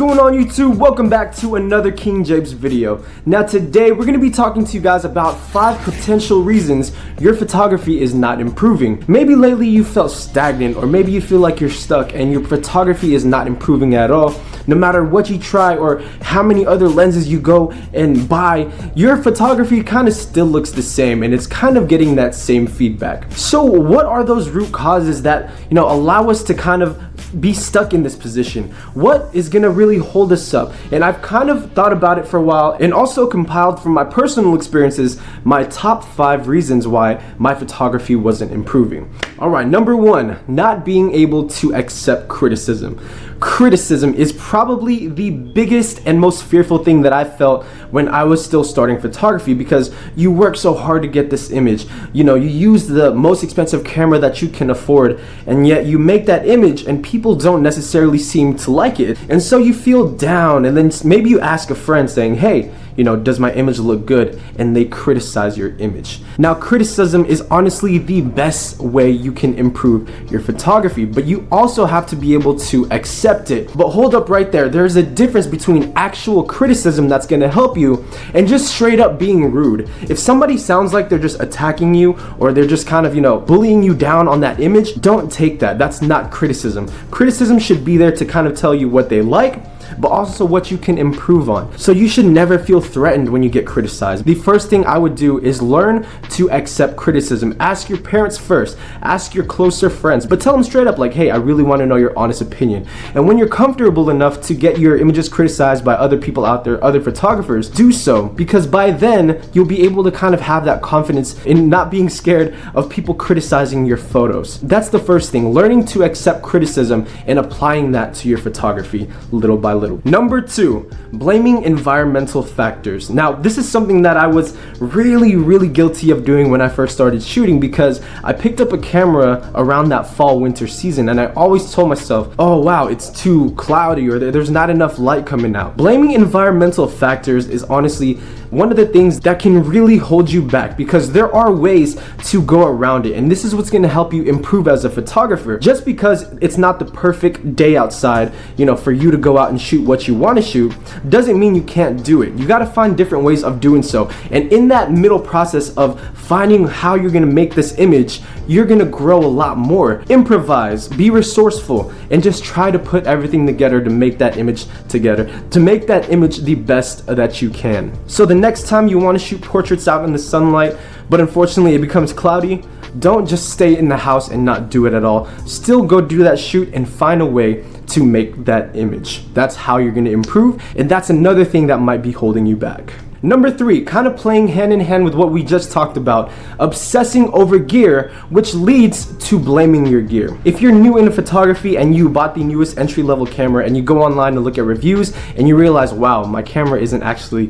going on YouTube? Welcome back to another KingJvpes video. Now today we're going to be talking to you guys about 5 potential reasons your photography is not improving. Maybe lately you felt stagnant, or maybe you feel like you're stuck and your photography is not improving at all. No matter what you try or how many other lenses you go and buy, your photography kind of still looks the same and it's kind of getting that same feedback. So what are those root causes that allow us to kind of be stuck in this position? What is gonna really hold us up? And I've kind of thought about it for a while and also compiled from my personal experiences my top 5 reasons why my photography wasn't improving. Alright, number 1, not being able to accept criticism. Criticism is probably the biggest and most fearful thing that I felt when I was still starting photography, because you work so hard to get this image. You use the most expensive camera that you can afford, and yet you make that image and people don't necessarily seem to like it. And so you feel down, and then maybe you ask a friend saying, hey, does my image look good? And they criticize your image. Now, criticism is honestly the best way you can improve your photography, but you also have to be able to accept it. But hold up right there. There's a difference between actual criticism that's gonna help you and just straight up being rude. If somebody sounds like they're just attacking you, or they're just kind of, bullying you down on that image, don't take that. That's not criticism. Criticism should be there to kind of tell you what they like, but also what you can improve on. So you should never feel threatened when you get criticized. The first thing I would do is learn to accept criticism. Ask your parents first, ask your closer friends, but tell them straight up like, hey, I really want to know your honest opinion. And when you're comfortable enough to get your images criticized by other people out there, other photographers, do so, because by then you'll be able to kind of have that confidence in not being scared of people criticizing your photos. That's the first thing, learning to accept criticism and applying that to your photography little by little. Number 2, blaming environmental factors. Now, this is something that I was really guilty of doing when I first started shooting, because I picked up a camera around that fall winter season and I always told myself, oh wow, it's too cloudy, or there's not enough light coming out. Blaming environmental factors is honestly one of the things that can really hold you back, because there are ways to go around it, and this is what's going to help you improve as a photographer. Just because it's not the perfect day outside, for you to go out and shoot what you want to shoot, doesn't mean you can't do it. You got to find different ways of doing so, and in that middle process of finding how you're going to make this image, you're going to grow a lot more. Improvise, be resourceful, and just try to put everything together to make that image the best that you can. So the next time you want to shoot portraits out in the sunlight, but unfortunately it becomes cloudy, don't just stay in the house and not do it at all. Still go do that shoot and find a way to make that image. That's how you're going to improve, and that's another thing that might be holding you back. Number 3, kind of playing hand in hand with what we just talked about, obsessing over gear, which leads to blaming your gear. If you're new into photography and you bought the newest entry-level camera and you go online to look at reviews and you realize, wow, my camera isn't actually,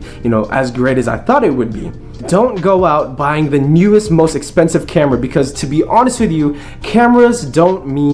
as great as I thought it would be. Don't go out buying the newest, most expensive camera, because to be honest with you, cameras don't mean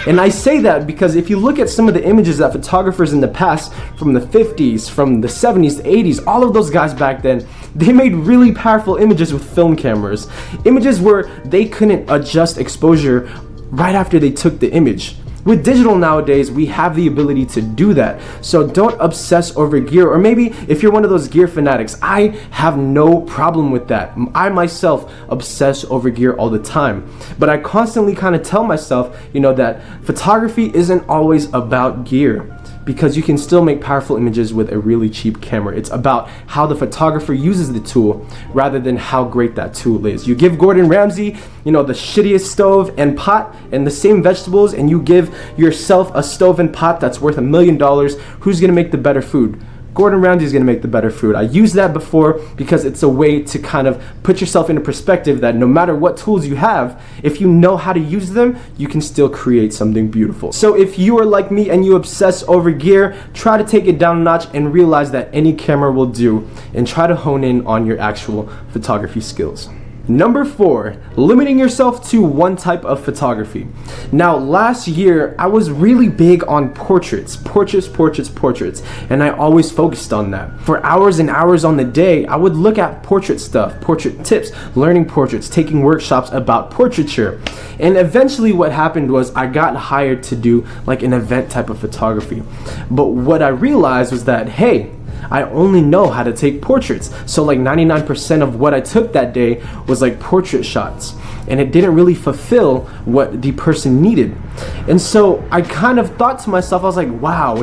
And I say that because if you look at some of the images that photographers in the past, from the 50s, from the 70s, the 80s, all of those guys back then, they made really powerful images with film cameras. Images where they couldn't adjust exposure right after they took the image. With digital nowadays, we have the ability to do that. So don't obsess over gear. Or maybe if you're one of those gear fanatics, I have no problem with that. I myself obsess over gear all the time. But I constantly kind of tell myself, that photography isn't always about gear, because you can still make powerful images with a really cheap camera. It's about how the photographer uses the tool rather than how great that tool is. You give Gordon Ramsay, the shittiest stove and pot and the same vegetables, and you give yourself a stove and pot that's worth $1 million, who's gonna make the better food? Gordon Ramsay is going to make the better food. I used that before because it's a way to kind of put yourself in a perspective that no matter what tools you have, if you know how to use them, you can still create something beautiful. So if you are like me and you obsess over gear, try to take it down a notch and realize that any camera will do, and try to hone in on your actual photography skills. Number 4, limiting yourself to one type of photography. Now, last year, I was really big on portraits, and I always focused on that. For hours and hours on the day, I would look at portrait stuff, portrait tips, learning portraits, taking workshops about portraiture. And eventually what happened was I got hired to do like an event type of photography. But what I realized was that, hey, I only know how to take portraits. So like 99% of what I took that day was like portrait shots, and it didn't really fulfill what the person needed. And so I kind of thought to myself, I was like, wow,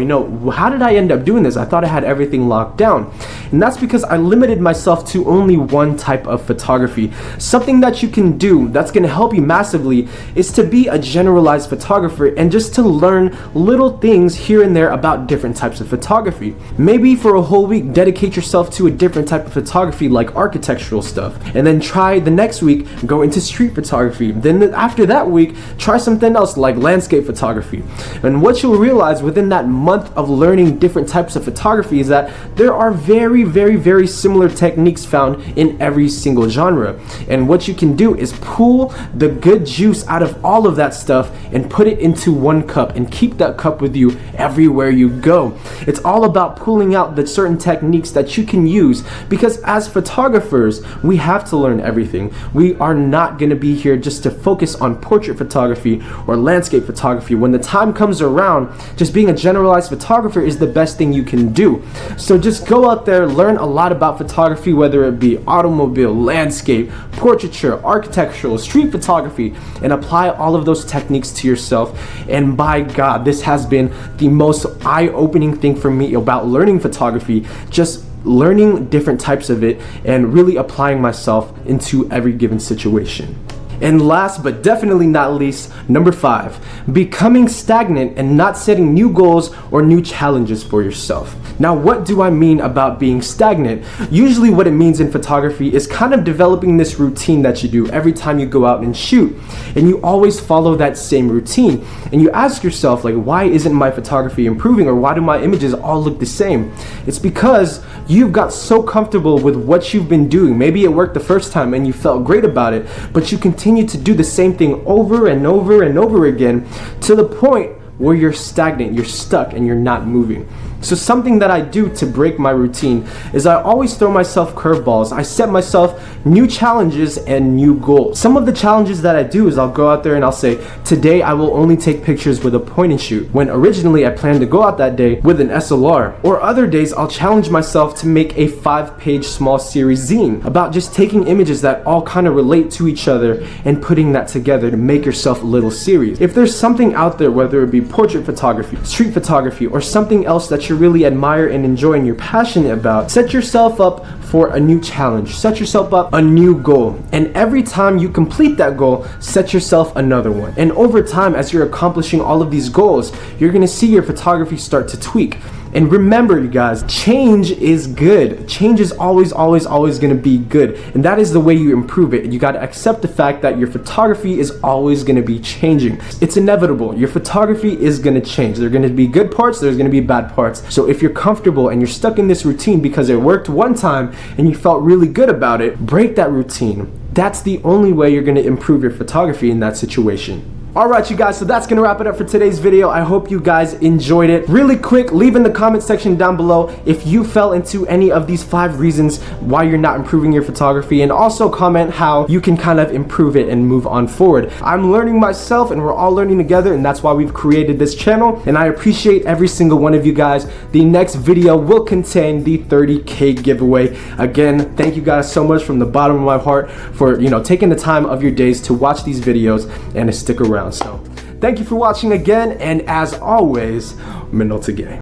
how did I end up doing this? I thought I had everything locked down. And that's because I limited myself to only one type of photography. Something that you can do that's going to help you massively is to be a generalized photographer and just to learn little things here and there about different types of photography. Maybe for a whole week, dedicate yourself to a different type of photography like architectural stuff, and then try the next week, go into street photography. Then after that week, try something else like landscape photography. And what you'll realize within that month of learning different types of photography is that there are very similar techniques found in every single genre. And what you can do is pull the good juice out of all of that stuff and put it into one cup and keep that cup with you everywhere you go. It's all about pulling out the certain techniques that you can use, because as photographers, we have to learn everything. We are not going to be here just to focus on portrait photography or landscape photography. When the time comes around, just being a generalized photographer is the best thing you can do. So just go out there, learn a lot about photography, whether it be automobile, landscape, portraiture, architectural, street photography, and apply all of those techniques to yourself. And by God, this has been the most eye-opening thing for me about learning photography, just learning different types of it and really applying myself into every given situation. And last but definitely not least, number 5, becoming stagnant and not setting new goals or new challenges for yourself. Now, what do I mean about being stagnant? Usually what it means in photography is kind of developing this routine that you do every time you go out and shoot. And you always follow that same routine. And you ask yourself, like, why isn't my photography improving, or why do my images all look the same? It's because you've got so comfortable with what you've been doing. Maybe it worked the first time and you felt great about it, but you continue to do the same thing over and over and over again to the point where you're stagnant, you're stuck, and you're not moving. So something that I do to break my routine is I always throw myself curveballs. I set myself new challenges and new goals. Some of the challenges that I do is I'll go out there and I'll say, today I will only take pictures with a point and shoot, when originally I planned to go out that day with an SLR. Or other days I'll challenge myself to make a 5-page small series zine about just taking images that all kind of relate to each other and putting that together to make yourself a little series. If there's something out there, whether it be portrait photography, street photography, or something else that you really admire and enjoy and you're passionate about, set yourself up for a new challenge, set yourself up a new goal, and every time you complete that goal, set yourself another one. And over time, as you're accomplishing all of these goals, you're gonna see your photography start to tweak. And remember, you guys, change is good. Change is always gonna be good. And that is the way you improve it. You gotta accept the fact that your photography is always gonna be changing. It's inevitable. Your photography is gonna change. There are gonna be good parts, there's gonna be bad parts. So if you're comfortable and you're stuck in this routine because it worked one time and you felt really good about it, break that routine. That's the only way you're gonna improve your photography in that situation. Alright, you guys, so that's gonna wrap it up for today's video. I hope you guys enjoyed it. Really quick, leave in the comment section down below if you fell into any of these 5 reasons why you're not improving your photography, and also comment how you can kind of improve it and move on forward. I'm learning myself and we're all learning together, and that's why we've created this channel, and I appreciate every single one of you guys. The next video will contain the 30K giveaway. Again, thank you guys so much from the bottom of my heart for, taking the time of your days to watch these videos and to stick around. So thank you for watching again, and as always, Minnow to Gay.